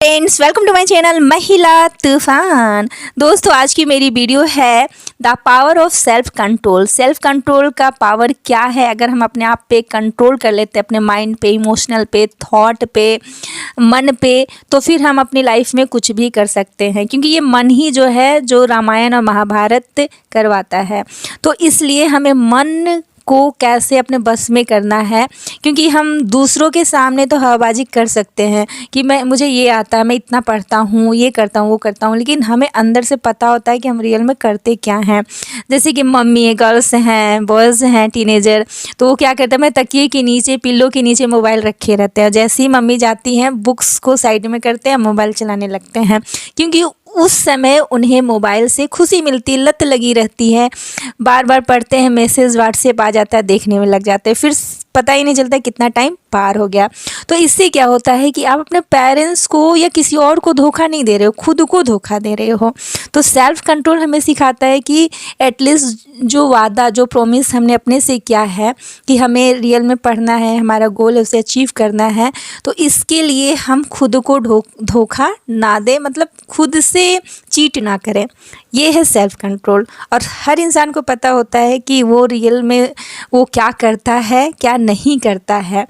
Friends, welcome to my channel महिला तूफान। दोस्तों, आज की मेरी वीडियो है the power of self control. Self control का पावर क्या है? अगर हम अपने आप पे कंट्रोल कर लेते हैं, अपने माइंड पे, इमोशनल पे, थॉट पे, मन पे, तो फिर हम अपनी लाइफ में कुछ भी कर सकते हैं, क्योंकि ये मन ही जो है जो रामायण और महाभारत करवाता है। तो इसलिए हमें मन को कैसे अपने बस में करना है, क्योंकि हम दूसरों के सामने तो हवाबाजी कर सकते हैं कि मुझे ये आता है, मैं इतना पढ़ता हूँ, ये करता हूँ, वो करता हूँ, लेकिन हमें अंदर से पता होता है कि हम रियल में करते क्या हैं। जैसे कि मम्मी, गर्ल्स हैं, बॉयज़ हैं, टीनेजर, तो वो क्या करते हैं, मैं तकिए के नीचे, पिल्लो के नीचे मोबाइल रखे रहते हैं। जैसे ही मम्मी जाती हैं, बुक्स को साइड में करते हैं, मोबाइल चलाने लगते हैं, क्योंकि उस समय उन्हें मोबाइल से खुशी मिलती है, लत लगी रहती है। बार बार पढ़ते हैं, मैसेज व्हाट्सएप आ जाता है, देखने में लग जाते हैं, फिर पता ही नहीं चलता कितना टाइम पार हो गया। तो इससे क्या होता है कि आप अपने पेरेंट्स को या किसी और को धोखा नहीं दे रहे हो, खुद को धोखा दे रहे हो। तो सेल्फ कंट्रोल हमें सिखाता है कि एटलीस्ट जो वादा, जो प्रॉमिस हमने अपने से किया है कि हमें रियल में पढ़ना है, हमारा गोल है, उसे अचीव करना है, तो इसके लिए हम खुद को धोखा ना दें, मतलब खुद से चीट ना करें। ये है सेल्फ कंट्रोल। और हर इंसान को पता होता है कि वो रियल में वो क्या करता है, क्या नहीं करता है।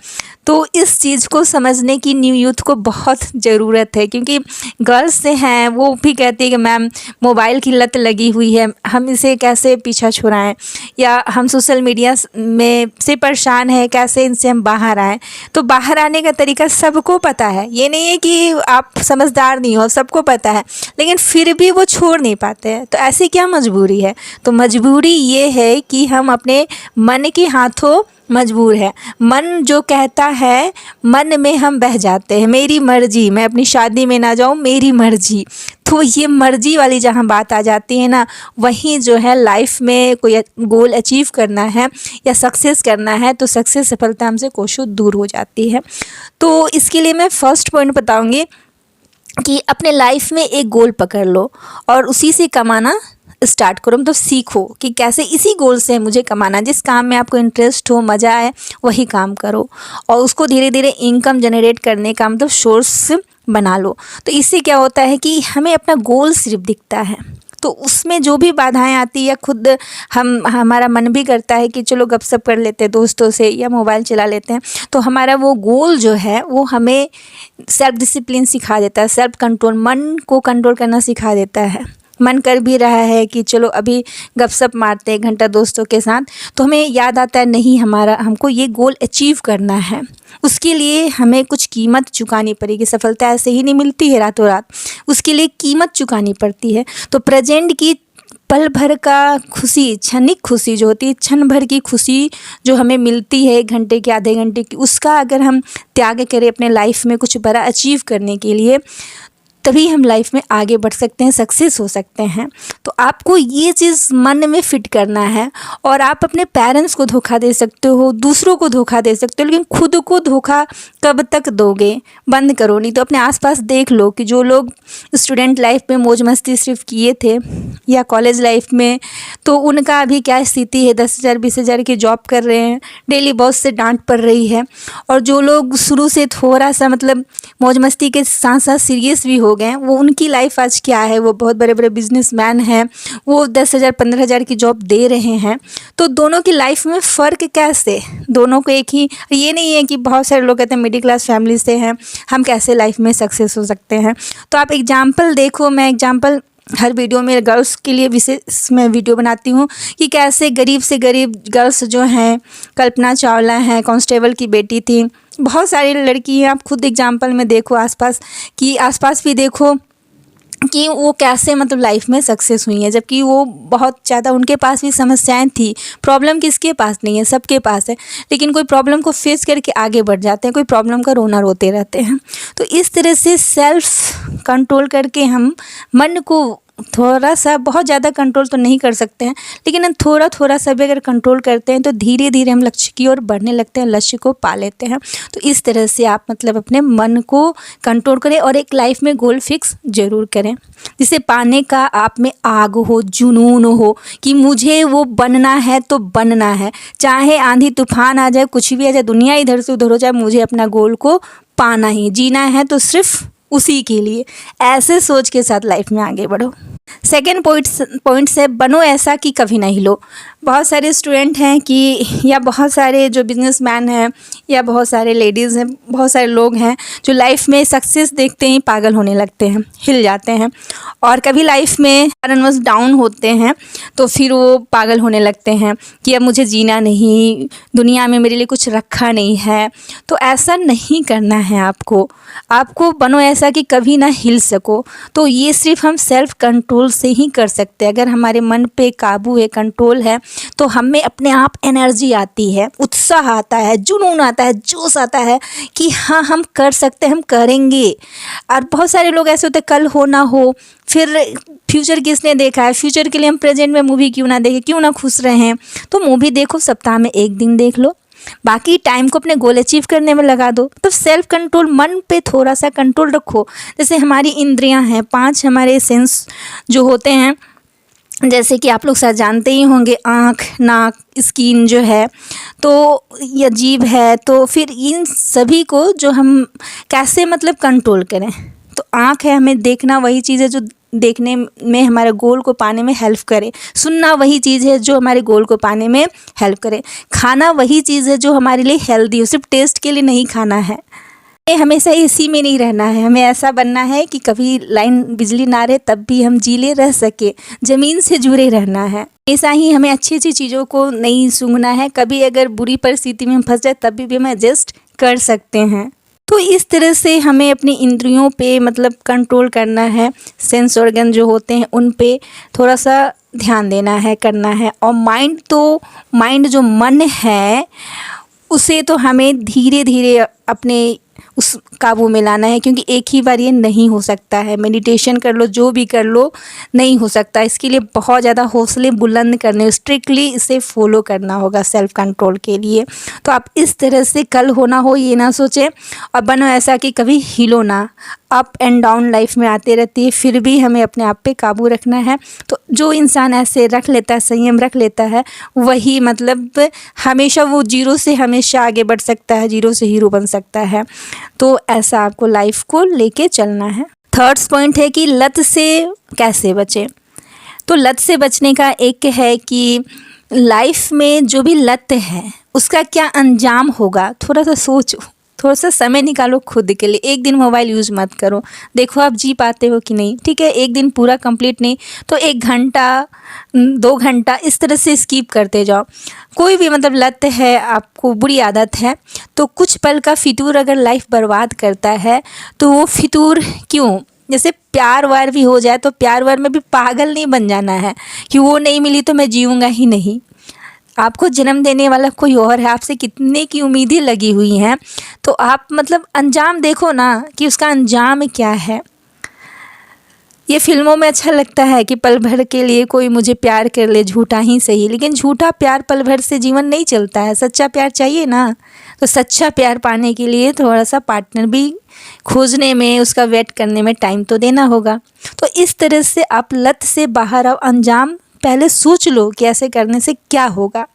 तो इस चीज़ को समझने की न्यू यूथ को बहुत ज़रूरत है, क्योंकि गर्ल्स से हैं, वो भी कहती है कि मैम मोबाइल की लत लगी हुई है, हम इसे कैसे पीछा छुड़ाएं, या हम सोशल मीडिया में से परेशान है, कैसे इनसे हम बाहर आएँ। तो बाहर आने का तरीका सबको पता है, ये नहीं है कि आप समझदार नहीं हो, सबको पता है, लेकिन फिर भी वो छोड़ नहीं पाते हैं। तो ऐसी क्या मजबूरी है? तो मजबूरी ये है कि हम अपने मन के हाथों मजबूर है। मन जो कहता है, मन में हम बह जाते हैं, मेरी मर्जी, मैं अपनी शादी में ना जाऊँ, मेरी मर्जी। तो ये मर्जी वाली जहाँ बात आ जाती है ना, वहीं जो है लाइफ में कोई गोल अचीव करना है या सक्सेस करना है, तो सक्सेस, सफलता हमसे कोसों दूर हो जाती है। तो इसके लिए मैं फर्स्ट पॉइंट बताऊँगी कि अपने लाइफ में एक गोल पकड़ लो और उसी से कमाना स्टार्ट करो। मतलब सीखो कि कैसे इसी गोल से मुझे कमाना। जिस काम में आपको इंटरेस्ट हो, मज़ा आए, वही काम करो और उसको धीरे धीरे इनकम जनरेट करने का मतलब सोर्स बना लो। तो इससे क्या होता है कि हमें अपना गोल सिर्फ दिखता है, तो उसमें जो भी बाधाएं आती है, खुद हमारा मन भी करता है कि चलो गपशप कर लेते हैं दोस्तों से या मोबाइल चला लेते हैं, तो हमारा वो गोल जो है वो हमें सेल्फ डिसिप्लिन सिखा देता है, सेल्फ कंट्रोल, मन को कंट्रोल करना सिखा देता है। मन कर भी रहा है कि चलो अभी गपशप मारते हैं घंटा दोस्तों के साथ, तो हमें याद आता है नहीं, हमको ये गोल अचीव करना है, उसके लिए हमें कुछ कीमत चुकानी पड़ेगी। सफलता ऐसे ही नहीं मिलती है रातों रात, उसके लिए कीमत चुकानी पड़ती है। तो प्रेजेंट की पल भर का खुशी, क्षणिक खुशी जो होती है, क्षण भर की खुशी जो हमें मिलती है, 1 घंटे की, आधे घंटे की, उसका अगर हम त्याग करें अपने लाइफ में कुछ बड़ा अचीव करने के लिए, तभी हम लाइफ में आगे बढ़ सकते हैं, सक्सेस हो सकते हैं। तो आपको ये चीज़ मन में फिट करना है। और आप अपने पेरेंट्स को धोखा दे सकते हो, दूसरों को धोखा दे सकते हो, लेकिन खुद को धोखा कब तक दोगे? बंद करो। नहीं तो अपने आसपास देख लो कि जो लोग स्टूडेंट लाइफ में मौज मस्ती सिर्फ किए थे या कॉलेज लाइफ में, तो उनका अभी क्या स्थिति है। 10,000 20,000 की जॉब कर रहे हैं, डेली बॉस से डांट पड़ रही है। और जो लोग शुरू से थोड़ा सा मतलब मौज मस्ती के साथ साथ सीरियस भी हो गए, वो उनकी लाइफ आज क्या है, वो बहुत बड़े बड़े बिजनेसमैन हैं, वो 10,000 15,000 की जॉब दे रहे हैं। तो दोनों की लाइफ में फ़र्क कैसे? दोनों को एक ही, ये नहीं है कि बहुत सारे लोग कहते हैं मिडिल क्लास फैमिली से हैं, हम कैसे लाइफ में सक्सेस हो सकते हैं। तो आप एग्जाम्पल देखो, मैं एग्जाम्पल हर वीडियो में गर्ल्स के लिए विशेष मैं वीडियो बनाती हूँ कि कैसे गरीब से गरीब गर्ल्स जो हैं, कल्पना चावला हैं, कांस्टेबल की बेटी थी, बहुत सारी लड़की हैं। आप खुद एग्जाम्पल में देखो, आसपास भी देखो कि वो कैसे मतलब लाइफ में सक्सेस हुई हैं, जबकि वो बहुत ज़्यादा, उनके पास भी समस्याएं थी। प्रॉब्लम किसके पास नहीं है? सबके पास है, लेकिन कोई प्रॉब्लम को फेस करके आगे बढ़ जाते हैं, कोई प्रॉब्लम का रोना रोते रहते हैं। तो इस तरह से सेल्फ कंट्रोल करके हम मन को थोड़ा सा, बहुत ज़्यादा कंट्रोल तो नहीं कर सकते हैं, लेकिन हम थोड़ा थोड़ा सा भी अगर कंट्रोल करते हैं, तो धीरे धीरे हम लक्ष्य की ओर बढ़ने लगते हैं, लक्ष्य को पा लेते हैं। तो इस तरह से आप मतलब अपने मन को कंट्रोल करें और एक लाइफ में गोल फिक्स ज़रूर करें, जिसे पाने का आप में आग हो, जुनून हो कि मुझे वो बनना है तो बनना है, चाहे आंधी तूफान आ जाए, कुछ भी आ जाए, दुनिया इधर से उधर हो जाए, मुझे अपना गोल को पाना ही, जीना है तो सिर्फ उसी के लिए। ऐसे सोच के साथ लाइफ में आगे बढ़ो। सेकेंड पॉइंट है बनो ऐसा कि कभी ना हिलो। बहुत सारे स्टूडेंट हैं कि या बहुत सारे जो बिजनेसमैन हैं या बहुत सारे लेडीज़ हैं, बहुत सारे लोग हैं जो लाइफ में सक्सेस देखते ही पागल होने लगते हैं, हिल जाते हैं। और कभी लाइफ में कारणवश डाउन होते हैं तो फिर वो पागल होने लगते हैं कि अब मुझे जीना नहीं, दुनिया में मेरे लिए कुछ रखा नहीं है। तो ऐसा नहीं करना है आपको बनो ऐसा कि कभी ना हिल सको। तो ये सिर्फ हम सेल्फ कंट्रोल से ही कर सकते हैं। अगर हमारे मन पे काबू है, कंट्रोल है, तो हमें अपने आप एनर्जी आती है, उत्साह आता है, जुनून आता है, जोश आता है कि हाँ हम कर सकते हैं, हम करेंगे। और बहुत सारे लोग ऐसे होते हैं कल हो ना हो, फिर फ्यूचर किसने देखा है, फ्यूचर के लिए हम प्रेजेंट में मूवी क्यों ना देखें, क्यों ना खुश रहें। तो मूवी देखो, सप्ताह में एक दिन देख लो, बाकी टाइम को अपने गोल अचीव करने में लगा दो। तो सेल्फ कंट्रोल, मन पे थोड़ा सा कंट्रोल रखो। जैसे हमारी इंद्रियां हैं, 5 हमारे सेंस जो होते हैं, जैसे कि आप लोग शायद जानते ही होंगे, आँख, नाक, स्किन जो है, तो ये जीभ है। तो फिर इन सभी को जो हम कैसे मतलब कंट्रोल करें। तो आँख है, हमें देखना वही चीज़ है जो देखने में हमारे गोल को पाने में हेल्प करे। सुनना वही चीज़ है जो हमारे गोल को पाने में हेल्प करे। खाना वही चीज़ है जो हमारे लिए हेल्दी हो, सिर्फ टेस्ट के लिए नहीं खाना है। हमेशा इसी में नहीं रहना है, हमें ऐसा बनना है कि कभी लाइन बिजली ना रहे तब भी हम जीले रह सके, ज़मीन से जुड़े रहना है। ऐसा ही हमें अच्छी अच्छी चीज़ों को नहीं सूंघना है। कभी अगर बुरी परिस्थिति में हम फंस जाए तब भी हम एडजस्ट कर सकते हैं। तो इस तरह से हमें अपनी इंद्रियों पे मतलब कंट्रोल करना है। सेंस ऑर्गन जो होते हैं उन पे थोड़ा सा ध्यान देना है, करना है। और माइंड जो मन है उसे तो हमें धीरे धीरे अपने उस काबू में लाना है, क्योंकि एक ही बार ये नहीं हो सकता है। मेडिटेशन कर लो, जो भी कर लो, नहीं हो सकता। इसके लिए बहुत ज़्यादा हौसले बुलंद करने, स्ट्रिक्टली इसे फॉलो करना होगा सेल्फ कंट्रोल के लिए। तो आप इस तरह से कल होना हो ये ना सोचें, और बनो ऐसा कि कभी हिलो ना। अप एंड डाउन लाइफ में आते रहती है, फिर भी हमें अपने आप पे काबू रखना है। तो जो इंसान ऐसे रख लेता है, संयम रख लेता है, वही मतलब हमेशा वो जीरो से हमेशा आगे बढ़ सकता है, जीरो से हीरो बन सकता है। तो ऐसा आपको लाइफ को लेके चलना है। थर्ड पॉइंट है कि लत से कैसे बचें। तो लत से बचने का एक है कि लाइफ में जो भी लत है उसका क्या अंजाम होगा, थोड़ा सा सोचो, थोड़ा सा समय निकालो खुद के लिए। एक दिन मोबाइल यूज़ मत करो, देखो आप जी पाते हो कि नहीं। ठीक है, एक दिन पूरा कंप्लीट नहीं तो 1 घंटा 2 घंटा इस तरह से स्किप करते जाओ। कोई भी मतलब लत है, आपको बुरी आदत है, तो कुछ पल का फितूर अगर लाइफ बर्बाद करता है तो वो फितूर क्यों। जैसे प्यार वार भी हो जाए तो प्यार वार में भी पागल नहीं बन जाना है कि वो नहीं मिली तो मैं जीऊँगा ही नहीं। आपको जन्म देने वाला कोई और है, आपसे कितने की उम्मीदें लगी हुई हैं, तो आप मतलब अंजाम देखो ना कि उसका अंजाम क्या है। ये फिल्मों में अच्छा लगता है कि पल भर के लिए कोई मुझे प्यार कर ले, झूठा ही सही, लेकिन झूठा प्यार पल भर से जीवन नहीं चलता है। सच्चा प्यार चाहिए ना। तो सच्चा प्यार पाने के लिए थोड़ा सा पार्टनर भी खोजने में, उसका वेट करने में टाइम तो देना होगा। तो इस तरह से आप लत से बाहर आओ, अंजाम पहले सोच लो कि ऐसे करने से क्या होगा।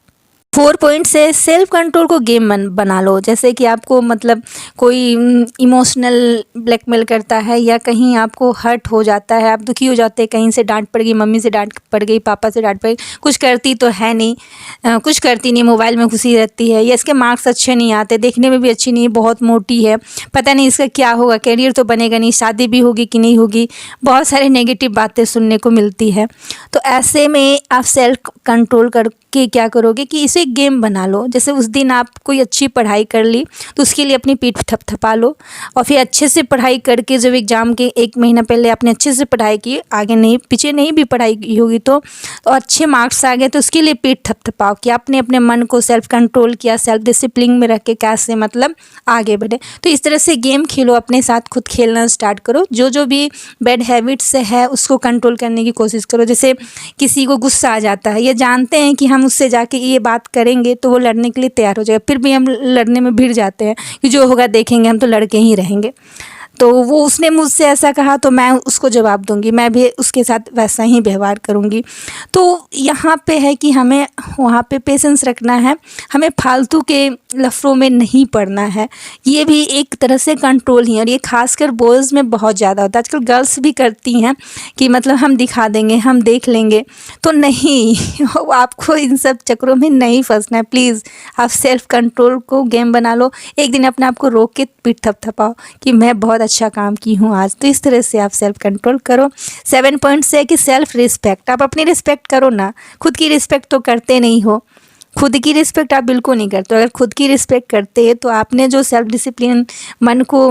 4 पॉइंट से सेल्फ कंट्रोल को गेम बना लो। जैसे कि आपको मतलब कोई इमोशनल ब्लैकमेल करता है या कहीं आपको हर्ट हो जाता है, आप दुखी हो जाते हैं, कहीं से डांट पड़ गई, मम्मी से डांट पड़ गई, पापा से डांट पड़ गई, कुछ करती तो है नहीं, कुछ करती नहीं, मोबाइल में घुसी रहती है, या इसके मार्क्स अच्छे नहीं आते, देखने में भी अच्छी नहीं, बहुत मोटी है, पता नहीं इसका क्या होगा, करियर तो बनेगा नहीं, शादी भी होगी कि नहीं होगी, बहुत सारी नेगेटिव बातें सुनने को मिलती है। तो ऐसे में आप सेल्फ कंट्रोल करके क्या करोगे कि इसे गेम बना लो। जैसे उस दिन आप कोई अच्छी पढ़ाई कर ली तो उसके लिए अपनी पीठ थपथपा लो, और फिर अच्छे से पढ़ाई करके जब एग्ज़ाम के 1 महीना पहले आपने अच्छे से पढ़ाई की, आगे नहीं पीछे नहीं भी पढ़ाई की होगी तो अच्छे मार्क्स आ गए तो उसके लिए पीठ थपथपाओ कि आपने अपने मन को सेल्फ कंट्रोल किया, सेल्फ डिसिप्लिन में रख के कैसे मतलब आगे बढ़े। तो इस तरह से गेम खेलो, अपने साथ खुद खेलना स्टार्ट करो। जो भी बैड हैबिट्स है उसको कंट्रोल करने की कोशिश करो। जैसे किसी को गुस्सा आ जाता है, ये जानते हैं कि हम उससे जाके ये बात करेंगे तो वो लड़ने के लिए तैयार हो जाएगा, फिर भी हम लड़ने में भिड़ जाते हैं कि जो होगा देखेंगे, हम तो लड़के ही रहेंगे। तो वो उसने मुझसे ऐसा कहा तो मैं उसको जवाब दूंगी, मैं भी उसके साथ वैसा ही व्यवहार करूंगी। तो यहाँ पे है कि हमें वहाँ पे पेशेंस रखना है, हमें फालतू के लफड़ों में नहीं पड़ना है। ये भी एक तरह से कंट्रोल ही है, और ये खासकर बॉयज़ में बहुत ज़्यादा होता है। आजकल गर्ल्स भी करती हैं कि मतलब हम दिखा देंगे, हम देख लेंगे, तो नहीं आपको इन सब चक्करों में नहीं फंसना है। प्लीज़ आप सेल्फ कंट्रोल को गेम बना लो। एक दिन अपने आप को रोक के पीठ थपथपाओ कि मैं बहुत अच्छा काम की हूँ आज। तो इस तरह से आप सेल्फ कंट्रोल करो। 7 पॉइंट से है कि सेल्फ रिस्पेक्ट, आप अपनी रिस्पेक्ट करो ना। खुद की रिस्पेक्ट तो करते नहीं हो, खुद की रिस्पेक्ट आप बिल्कुल नहीं करते। अगर खुद की रिस्पेक्ट करते हैं तो आपने जो सेल्फ डिसिप्लिन, मन को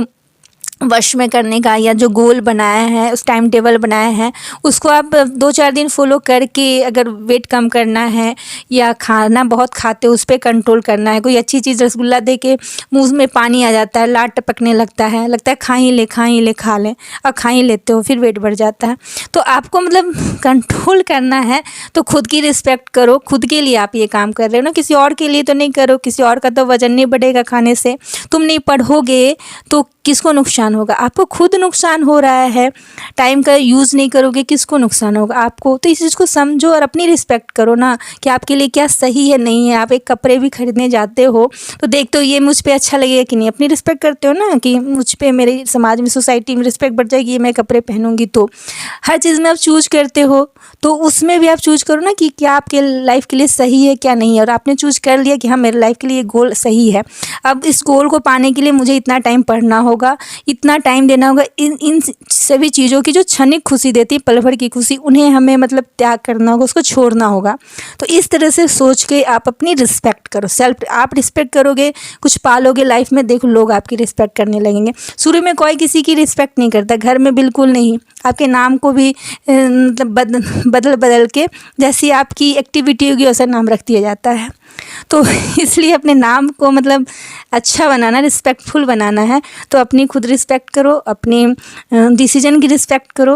वश में करने का, या जो गोल बनाया है, उस टाइम टेबल बनाया है, उसको आप 2-4 दिन फॉलो करके अगर वेट कम करना है या खाना बहुत खाते हो उस पर कंट्रोल करना है। कोई अच्छी चीज़ रसगुल्ला दे के मुँह में पानी आ जाता है, लार टपकने लगता है खा ही ले खा लें, और खा ही लेते हो, फिर वेट बढ़ जाता है। तो आपको मतलब कंट्रोल करना है तो खुद की रिस्पेक्ट करो। खुद के लिए आप ये काम कर रहे हो ना, किसी और के लिए तो नहीं करो। किसी और का तो वजन नहीं बढ़ेगा खाने से। तुम नहीं पढ़ोगे तो किसको नुकसान होगा? आपको खुद नुकसान हो रहा है। टाइम का यूज़ नहीं करोगे, किसको नुकसान होगा? आपको। तो इस चीज़ को समझो और अपनी रिस्पेक्ट करो ना कि आपके लिए क्या सही है, नहीं है। आप एक कपड़े भी खरीदने जाते हो तो देखते हो ये मुझ पे अच्छा लगेगा कि नहीं, अपनी रिस्पेक्ट करते हो ना कि मुझ पे मेरे समाज में, सोसाइटी में रिस्पेक्ट बढ़ जाएगी, ये मैं कपड़े पहनूंगी। तो हर चीज़ में आप चूज करते हो तो उसमें भी आप चूज करो ना कि क्या आपके लाइफ के लिए सही है क्या नहीं है। और आपने चूज कर लिया कि हाँ मेरे लाइफ के लिए ये गोल सही है, अब इस गोल को पाने के लिए मुझे इतना टाइम पढ़ना होगा, इतना टाइम देना होगा। इन सभी चीज़ों की जो क्षणिक खुशी देती है, पल भर की खुशी, उन्हें हमें मतलब त्याग करना होगा, उसको छोड़ना होगा। तो इस तरह से सोच के आप अपनी रिस्पेक्ट करो। सेल्फ आप रिस्पेक्ट करोगे, कुछ पालोगे लाइफ में, देखो लोग आपकी रिस्पेक्ट करने लगेंगे। शुरू में कोई किसी की रिस्पेक्ट नहीं करता, घर में बिल्कुल नहीं। आपके नाम को भी मतलब बदल के जैसी आपकी एक्टिविटी होगी वैसा नाम रख दिया जाता है। तो इसलिए अपने नाम को मतलब अच्छा बनाना, रिस्पेक्टफुल बनाना है तो अपनी खुद रिस्पेक्ट करो, अपने डिसीजन की रिस्पेक्ट करो,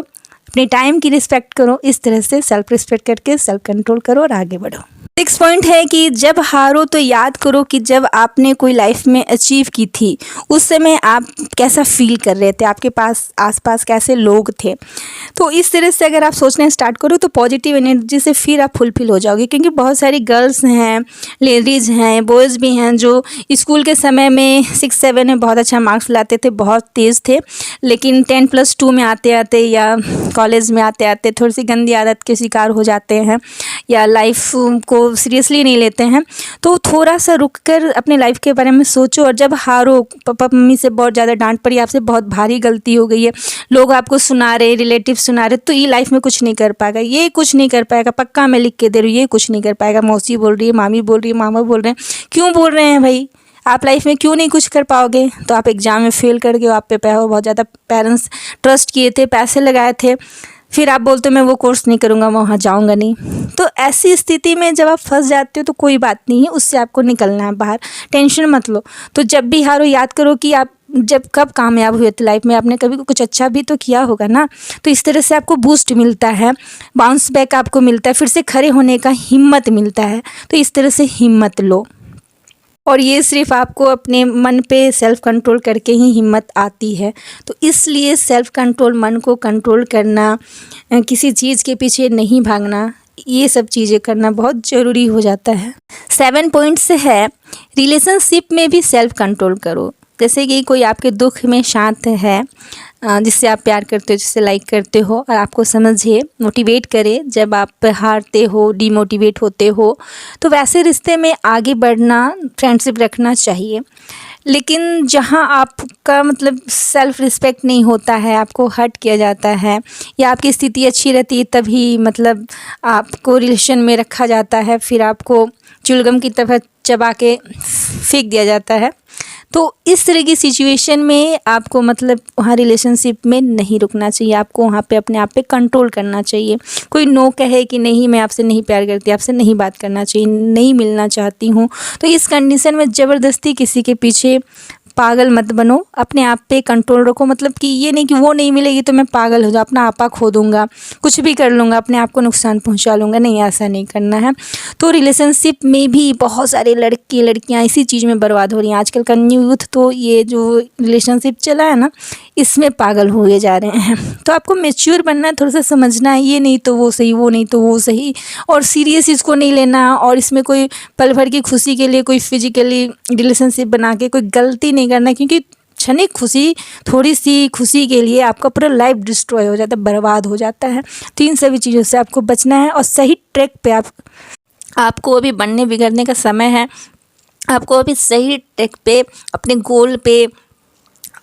अपने टाइम की रिस्पेक्ट करो। इस तरह से सेल्फ रिस्पेक्ट करके सेल्फ कंट्रोल करो और आगे बढ़ो। 6 पॉइंट है कि जब हारो तो याद करो कि जब आपने कोई लाइफ में अचीव की थी उस समय आप कैसा फील कर रहे थे, आपके पास आसपास कैसे लोग थे। तो इस तरह से अगर आप सोचना स्टार्ट करो तो पॉजिटिव एनर्जी से फिर आप फुलफिल हो जाओगे। क्योंकि बहुत सारी गर्ल्स हैं, लेडीज़ हैं, बॉयज़ भी हैं जो स्कूल के समय में 6-7 में बहुत अच्छा मार्क्स लाते थे, बहुत तेज़ थे, लेकिन 10+2 में आते आते या कॉलेज में आते आते थोड़ी सी गंदी आदत के शिकार हो जाते हैं या लाइफ को सीरियसली नहीं लेते हैं। तो थोड़ा सा रुक कर अपने लाइफ के बारे में सोचो। और जब हारो, पापा मम्मी से बहुत ज़्यादा डांट पड़ी, आपसे बहुत भारी गलती हो गई है, लोग आपको सुना रहे, रिलेटिव सुना रहे, तो ये लाइफ में कुछ नहीं कर पाएगा, ये कुछ नहीं कर पाएगा, पक्का मैं लिख के दे रही हूँ, ये कुछ नहीं कर पाएगा। मौसी बोल रही है, मामी बोल रही है, मामा बोल रहे हैं, क्यों बोल रहे हैं भाई? आप लाइफ में क्यों नहीं कुछ कर पाओगे? तो आप एग्ज़ाम में फेल कर गए, आप पे बहुत ज़्यादा पेरेंट्स ट्रस्ट किए थे, पैसे लगाए थे, फिर आप बोलते हो मैं वो कोर्स नहीं करूँगा, मैं वहाँ जाऊँगा नहीं। तो ऐसी स्थिति में जब आप फंस जाते हो तो कोई बात नहीं है, उससे आपको निकलना है बाहर, टेंशन मत लो। तो जब भी हारो याद करो कि आप जब कब कामयाब हुए थे लाइफ में, आपने कभी कुछ अच्छा भी तो किया होगा ना। तो इस तरह से आपको बूस्ट मिलता है, बाउंस बैक आपको मिलता है, फिर से खड़े होने का हिम्मत मिलता है। तो इस तरह से हिम्मत लो, और ये सिर्फ आपको अपने मन पे सेल्फ कंट्रोल करके ही हिम्मत आती है। तो इसलिए सेल्फ कंट्रोल, मन को कंट्रोल करना, किसी चीज़ के पीछे नहीं भागना, ये सब चीज़ें करना बहुत ज़रूरी हो जाता है। 7 पॉइंट्स है, रिलेशनशिप में भी सेल्फ कंट्रोल करो। जैसे कि कोई आपके दुख में शांत है, जिससे आप प्यार करते हो, जिससे लाइक करते हो, और आपको समझे, मोटिवेट करे जब आप हारते हो, डिमोटिवेट होते हो, तो वैसे रिश्ते में आगे बढ़ना, फ्रेंडशिप रखना चाहिए। लेकिन जहाँ आपका मतलब सेल्फ रिस्पेक्ट नहीं होता है, आपको हर्ट किया जाता है, या आपकी स्थिति अच्छी रहती है तभी मतलब आपको रिलेशन में रखा जाता है, फिर आपको चुलगम की तरह चबा के फेंक दिया जाता है, तो इस तरह की सिचुएशन में आपको मतलब वहाँ रिलेशनशिप में नहीं रुकना चाहिए। आपको वहाँ पे अपने आप पे कंट्रोल करना चाहिए। कोई नो कहे कि नहीं मैं आपसे नहीं प्यार करती, आपसे नहीं बात करना चाहिए, नहीं मिलना चाहती हूँ, तो इस कंडीशन में ज़बरदस्ती किसी के पीछे पागल मत बनो, अपने आप पे कंट्रोल रखो। मतलब कि ये नहीं कि वो नहीं मिलेगी तो मैं पागल हो जाऊँ, अपना आपा खो दूँगा, कुछ भी कर लूँगा, अपने आप को नुकसान पहुँचा लूँगा। नहीं, ऐसा नहीं करना है। तो रिलेशनशिप में भी बहुत सारे लड़के लड़कियाँ इसी चीज़ में बर्बाद हो रही हैं। आजकल का न्यू यूथ तो ये जो रिलेशनशिप चला है ना, इसमें पागल हुए जा रहे हैं। तो आपको मैच्योर बनना है, थोड़ा सा समझना है, ये नहीं तो वो सही, वो नहीं तो वो सही, और सीरियस इसको नहीं लेना, और इसमें कोई पल भर की खुशी के लिए कोई फिजिकली रिलेशनशिप बना के कोई गलती नहीं करना, क्योंकि क्षणिक खुशी, थोड़ी सी खुशी के लिए आपका पूरा लाइफ डिस्ट्रॉय हो जाता है, बर्बाद हो जाता है। तो इन सभी चीज़ों से आपको बचना है और सही ट्रैक पे आपको अभी बनने बिगड़ने का समय है। आपको अभी सही ट्रैक पे, अपने गोल पे,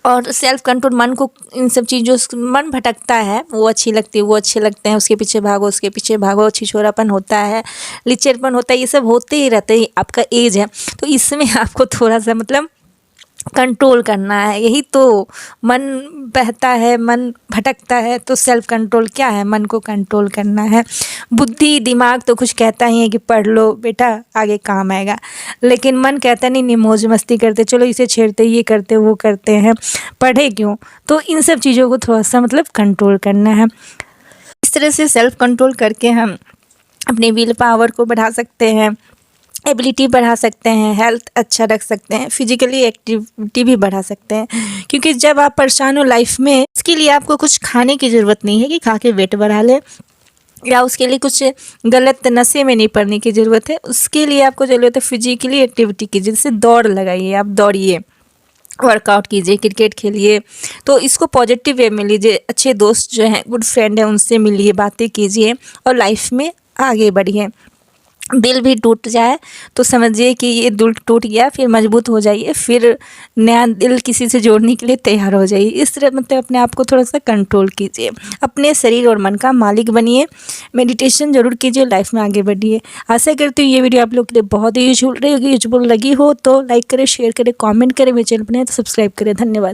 और सेल्फ कंट्रोल, मन को इन सब चीज़ों से मन भटकता है, वो अच्छी लगती है, वो अच्छे लगते हैं, उसके पीछे भागो, उसके पीछे भागो, छिछोरापन होता है, लिचरपन होता है, ये सब होते ही रहते हैं। आपका एज है तो इसमें आपको थोड़ा सा मतलब कंट्रोल करना है। यही तो मन बहता है, मन भटकता है, तो सेल्फ कंट्रोल क्या है? मन को कंट्रोल करना है। बुद्धि दिमाग तो कुछ कहता ही है कि पढ़ लो बेटा, आगे काम आएगा, लेकिन मन कहता नहीं मौज मस्ती करते, चलो इसे छेड़ते, ये करते, वो करते हैं, पढ़े क्यों? तो इन सब चीज़ों को थोड़ा सा मतलब कंट्रोल करना है। इस तरह से सेल्फ कंट्रोल करके हम अपने विल पावर को बढ़ा सकते हैं, एबिलिटी बढ़ा सकते हैं, हेल्थ अच्छा रख सकते हैं, फिजिकली एक्टिविटी भी बढ़ा सकते हैं। क्योंकि जब आप परेशान हो लाइफ में, इसके लिए आपको कुछ खाने की ज़रूरत नहीं है कि खा के वेट बढ़ा ले, या उसके लिए कुछ गलत नशे में नहीं पड़ने की ज़रूरत है। उसके लिए आपको ज़रूरत है फिजिकली एक्टिविटी की, जैसे दौड़ लगाइए, आप दौड़िए, वर्कआउट कीजिए, क्रिकेट खेलिए, तो इसको पॉजिटिव वे में लीजिए। अच्छे दोस्त जो हैं, गुड फ्रेंड हैं, उनसे मिलिए, बातें कीजिए और लाइफ में आगे बढ़िए। दिल भी टूट जाए तो समझिए कि ये दिल टूट गया, फिर मजबूत हो जाइए, फिर नया दिल किसी से जोड़ने के लिए तैयार हो जाइए। इस तरह मतलब अपने आप को थोड़ा सा कंट्रोल कीजिए, अपने शरीर और मन का मालिक बनिए, मेडिटेशन जरूर कीजिए, लाइफ में आगे बढ़िए। आशा करती हूँ ये वीडियो आप लोग के लिए बहुत ही यूजफुल लगी हो तो लाइक करें, शेयर करें, कॉमेंट करें, मेरे चैनल पर नए तो सब्सक्राइब करें। धन्यवाद।